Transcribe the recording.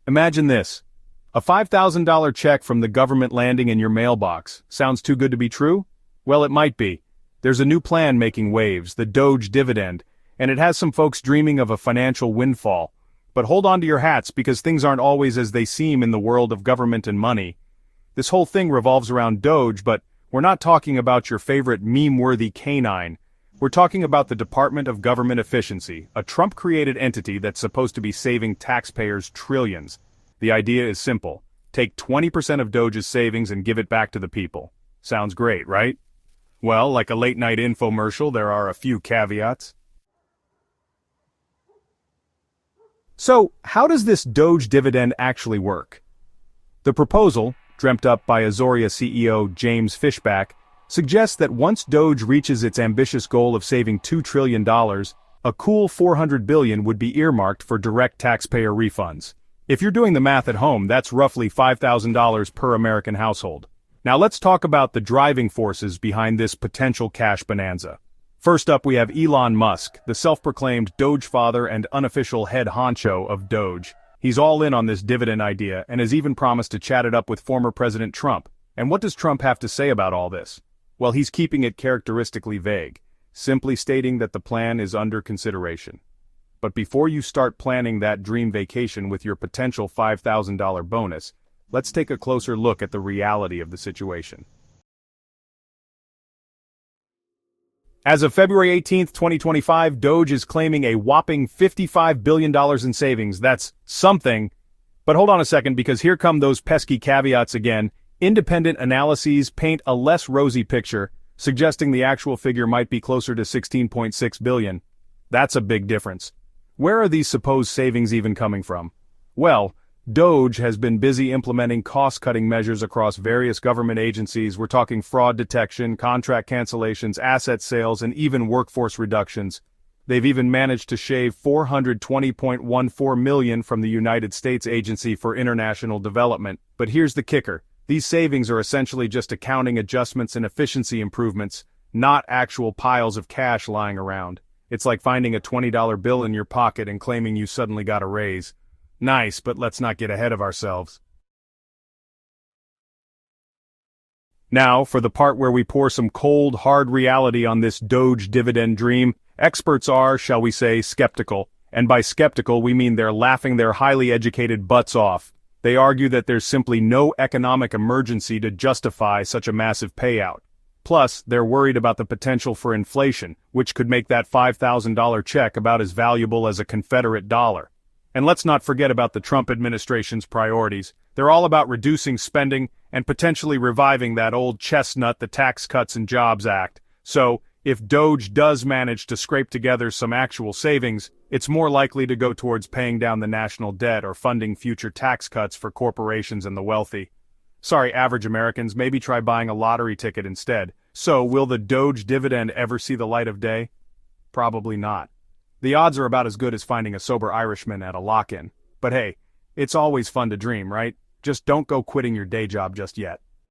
Imagine this. A $5,000 check from the government landing in your mailbox. Sounds too good to be true? Well, it might be. There's a new plan making waves, the DOGE dividend, and it has some folks dreaming of a financial windfall. But hold on to your hats because things aren't always as they seem in the world of government and money. This whole thing revolves around DOGE, but we're not talking about your favorite meme-worthy canine. We're talking about the Department of Government Efficiency, a Trump-created entity that's supposed to be saving taxpayers trillions. The idea is simple. Take 20% of DOGE's savings and give it back to the people. Sounds great, right? Well, like a late-night infomercial, there are a few caveats. So, how does this DOGE dividend actually work? The proposal, dreamt up by Azoria CEO James Fishback, suggests that once DOGE reaches its ambitious goal of saving $2 trillion, a cool $400 billion would be earmarked for direct taxpayer refunds. If you're doing the math at home, that's roughly $5,000 per American household. Now let's talk about the driving forces behind this potential cash bonanza. First up we have Elon Musk, the self-proclaimed Doge father and unofficial head honcho of Doge. He's all in on this dividend idea and has even promised to chat it up with former President Trump. And what does Trump have to say about all this? Well, he's keeping it characteristically vague, simply stating that the plan is under consideration. But before you start planning that dream vacation with your potential $5,000 bonus, let's take a closer look at the reality of the situation. As of February 18, 2025, DOGE is claiming a whopping $55 billion in savings. That's something. But hold on a second, because here come those pesky caveats again. Independent analyses paint a less rosy picture, suggesting the actual figure might be closer to $16.6 billion. That's a big difference. Where are these supposed savings even coming from? Well, DOGE has been busy implementing cost-cutting measures across various government agencies. We're talking fraud detection, contract cancellations, asset sales, and even workforce reductions. They've even managed to shave $420.14 million from the United States Agency for International Development. But here's the kicker. These savings are essentially just accounting adjustments and efficiency improvements, not actual piles of cash lying around. It's like finding a $20 bill in your pocket and claiming you suddenly got a raise. Nice, but let's not get ahead of ourselves. Now, for the part where we pour some cold, hard reality on this DOGE dividend dream, experts are, shall we say, skeptical. And by skeptical, we mean they're laughing their highly educated butts off. They argue that there's simply no economic emergency to justify such a massive payout. Plus, they're worried about the potential for inflation, which could make that $5,000 check about as valuable as a Confederate dollar. And let's not forget about the Trump administration's priorities. They're all about reducing spending and potentially reviving that old chestnut, the Tax Cuts and Jobs Act. So, if DOGE does manage to scrape together some actual savings, it's more likely to go towards paying down the national debt or funding future tax cuts for corporations and the wealthy. Sorry, average Americans, maybe try buying a lottery ticket instead. So, will the DOGE dividend ever see the light of day? Probably not. The odds are about as good as finding a sober Irishman at a lock-in. But hey, it's always fun to dream, right? Just don't go quitting your day job just yet.